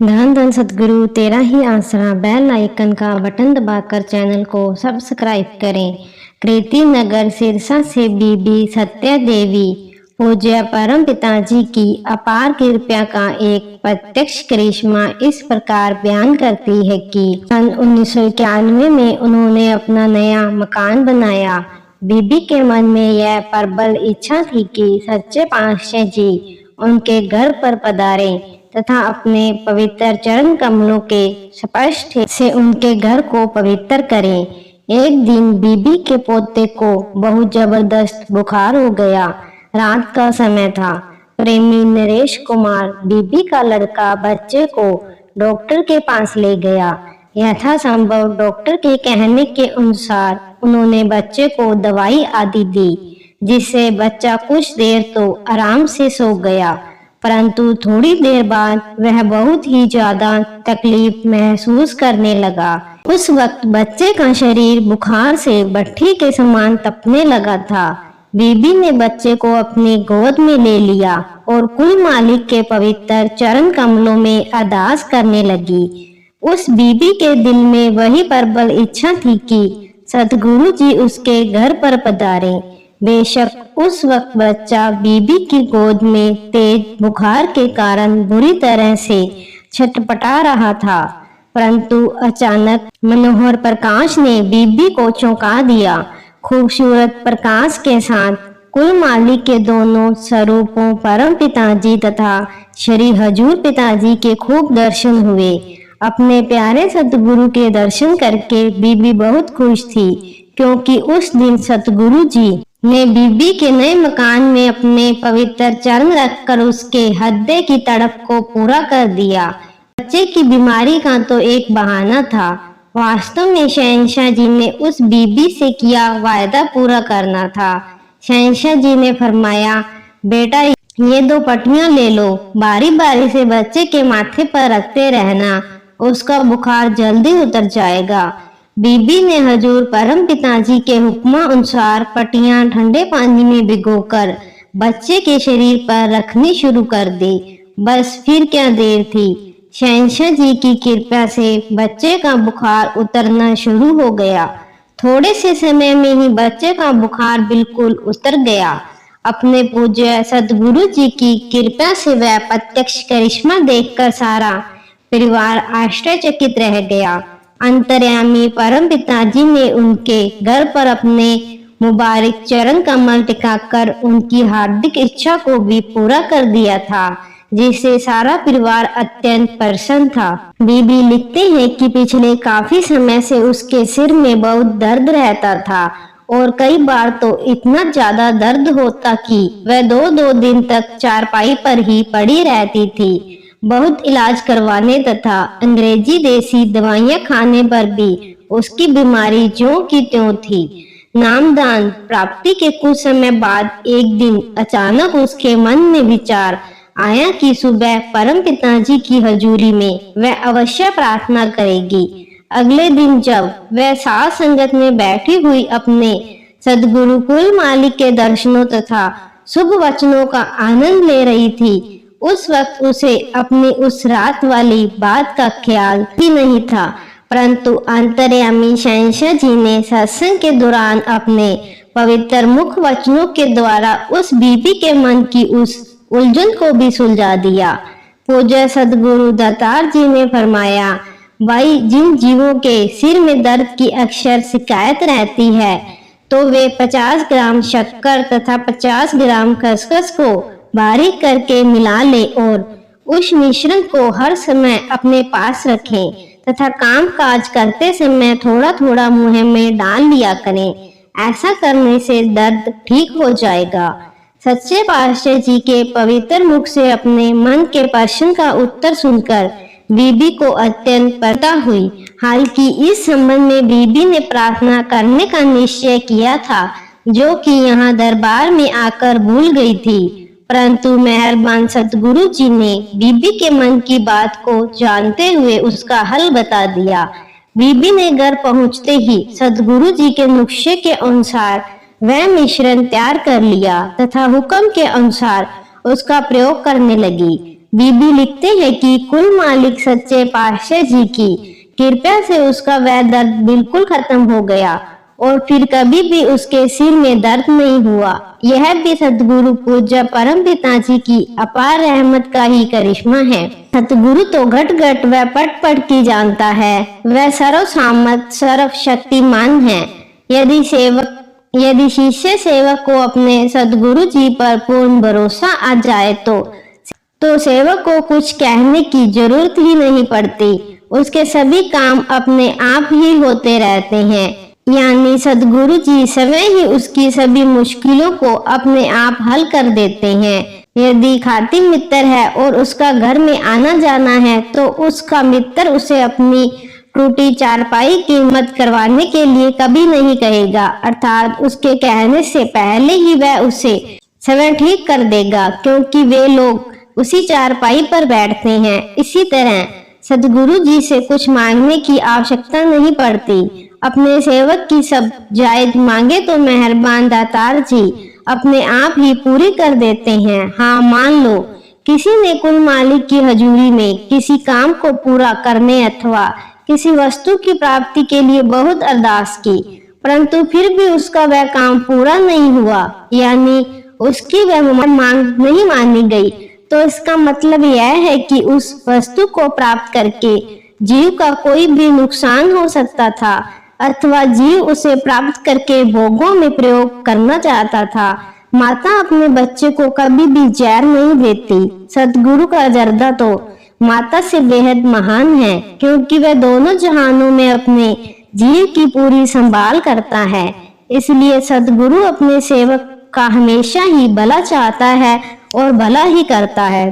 धन धन सतगुरु तेरा ही आसरा। बेल आइकन का बटन दबाकर चैनल को सब्सक्राइब करें। कृति नगर सिरसा से बीबी सत्या देवी पूज्य परम पिताजी की अपार कृपा का एक प्रत्यक्ष करिश्मा इस प्रकार बयान करती है कि सन 1991 में उन्होंने अपना नया मकान बनाया। बीबी के मन में यह प्रबल इच्छा थी कि सच्चे पातशाह जी उनके घर पर पधारें तथा अपने पवित्र चरण कमलों के स्पर्श से उनके घर को पवित्र करें। एक दिन बीबी के पोते को बहुत जबरदस्त बुखार हो गया। रात का समय था। प्रेमी नरेश कुमार बीबी का लड़का बच्चे को डॉक्टर के पास ले गया। यथासंभव डॉक्टर के कहने के अनुसार उन्होंने बच्चे को दवाई आदि दी, जिससे बच्चा कुछ देर तो आराम से सो गया, परंतु थोड़ी देर बाद वह बहुत ही ज्यादा तकलीफ महसूस करने लगा। उस वक्त बच्चे का शरीर बुखार से भट्ठी के समान तपने लगा था। बीबी ने बच्चे को अपनी गोद में ले लिया और कुल मालिक के पवित्र चरण कमलों में अरदास करने लगी। उस बीबी के दिल में वही प्रबल इच्छा थी कि सतगुरु जी उसके घर पर पधारें। बेशक उस वक्त बच्चा बीबी की गोद में तेज बुखार के कारण बुरी तरह से छटपटा रहा था, परंतु अचानक मनोहर प्रकाश ने बीबी को चौंका दिया। खूबसूरत प्रकाश के साथ कुल मालिक के दोनों स्वरूपों परम पिताजी तथा श्री हजूर पिताजी के खूब दर्शन हुए। अपने प्यारे सतगुरु के दर्शन करके बीबी बहुत खुश थी, क्योंकि उस दिन सतगुरु जी ने बीबी के नए मकान में अपने पवित्र चरण रखकर उसके हृदय की तड़प को पूरा कर दिया। बच्चे की बीमारी का तो एक बहाना था, वास्तव में शहंशाह जी ने उस बीबी से किया वायदा पूरा करना था। शहंशाह जी ने फरमाया, बेटा ये 2 पट्टियां ले लो, बारी बारी से बच्चे के माथे पर रखते रहना, उसका बुखार जल्दी उतर जाएगा। बीबी ने हजूर परम पिताजी के हुक्म अनुसार पट्टियां ठंडे पानी में भिगोकर बच्चे के शरीर पर रखनी शुरू कर दी। बस फिर क्या देर थी। शहंशाह जी की कृपा से बच्चे का बुखार उतरना शुरू हो गया। थोड़े से समय में ही बच्चे का बुखार बिल्कुल उतर गया। अपने पूज्य सतगुरु जी की कृपा से वह प्रत्यक्ष करिश्मा देखकर सारा परिवार आश्चर्यचकित रह गया। अंतर्यामी परम पिताजी ने उनके घर पर अपने मुबारक चरण कमल टिकाकर उनकी हार्दिक इच्छा को भी पूरा कर दिया था, जिससे सारा परिवार अत्यंत प्रसन्न था। बीबी लिखते हैं कि पिछले काफी समय से उसके सिर में बहुत दर्द रहता था और कई बार तो इतना ज्यादा दर्द होता कि वह 2-2 दिन तक चारपाई पर ही पड़ी रहती थी। बहुत इलाज करवाने तथा अंग्रेजी देसी दवाइयां खाने पर भी उसकी बीमारी ज्यों की त्यों थी। नामदान प्राप्ति के कुछ समय बाद एक दिन अचानक उसके मन में विचार आया कि सुबह परम पिताजी की हजूरी में वह अवश्य प्रार्थना करेगी। अगले दिन जब वह साथ संगत में बैठी हुई अपने सदगुरु कुल मालिक के दर्शनों तथा शुभ वचनों का आनंद ले रही थी, उस वक्त उसे अपनी उस रात वाली बात का ख्याल ही नहीं था, परंतु अंतर्यामी शहंशाह जी ने सत्संग के दौरान अपने पवित्र मुख वचनों के द्वारा उस बीबी के मन की उस उलझन को भी सुलझा दिया। पूज्य सदगुरु दातार जी ने फरमाया, भाई जिन जीवों के सिर में दर्द की अक्सर शिकायत रहती है, तो वे 50 ग्राम शक्कर तथा 50 ग्राम खसखस को बारीक करके मिला ले और उस मिश्रण को हर समय अपने पास रखें तथा काम काज करते समय थोड़ा थोड़ा मुंह में डाल लिया करें। ऐसा करने से दर्द ठीक हो जाएगा। सच्चे पातशाह जी के पवित्र मुख से अपने मन के प्रश्न का उत्तर सुनकर बीबी को अत्यंत प्रसन्नता हुई। हालांकि इस संबंध में बीबी ने प्रार्थना करने का निश्चय किया था, जो कि यहाँ दरबार में आकर भूल गई थी, परंतु मेहरबान सतगुरु जी ने बीबी के मन की बात को जानते हुए उसका हल बता दिया। बीबी ने घर पहुँचते ही सतगुरु जी के नुस्खे के अनुसार वह मिश्रण तैयार कर लिया तथा हुक्म के अनुसार उसका प्रयोग करने लगी। बीबी लिखते हैं कि कुल मालिक सच्चे पातशाह जी की कृपा से उसका वह दर्द बिल्कुल खत्म हो गया और फिर कभी भी उसके सिर में दर्द नहीं हुआ। यह भी सतगुरु पूज्य परम पिता जी की अपार रहमत का ही करिश्मा है। सतगुरु तो घट घट व पट पट की जानता है, वह सर्व सामर्थ सर्व शक्तिमान है। यदि शिष्य सेवक को अपने सतगुरु जी पर पूर्ण भरोसा आ जाए तो सेवक को कुछ कहने की जरूरत ही नहीं पड़ती, उसके सभी काम अपने आप ही होते रहते हैं। यानी सतगुरु जी स्वयं ही उसकी सभी मुश्किलों को अपने आप हल कर देते हैं। यदि खाती मित्र है और उसका घर में आना जाना है तो उसका मित्र उसे अपनी टूटी चारपाई की मदद करवाने के लिए कभी नहीं कहेगा, अर्थात उसके कहने से पहले ही वह उसे स्वयं ठीक कर देगा, क्योंकि वे लोग उसी चारपाई पर बैठते हैं। इसी तरह सतगुरु जी से कुछ मांगने की आवश्यकता नहीं पड़ती। अपने सेवक की सब जायज मांगे तो मेहरबान दातार जी अपने आप ही पूरी कर देते हैं। हाँ, मान लो किसी ने कुल मालिक की हजूरी में किसी काम को पूरा करने अथवा किसी वस्तु की प्राप्ति के लिए बहुत अरदास की, परंतु फिर भी उसका वह काम पूरा नहीं हुआ, यानी उसकी वह मांग नहीं मानी गई, तो इसका मतलब यह है कि उस वस्तु को प्राप्त करके जीव का कोई भी नुकसान हो सकता था, अथवा जीव उसे प्राप्त करके भोगों में प्रयोग करना चाहता था। माता अपने बच्चे को कभी भी जहर नहीं देती। सतगुरु का जर्दा तो माता से बेहद महान है, क्योंकि वह दोनों जहानों में अपने जीव की पूरी संभाल करता है। इसलिए सतगुरु अपने सेवक का हमेशा ही भला चाहता है और भला ही करता है।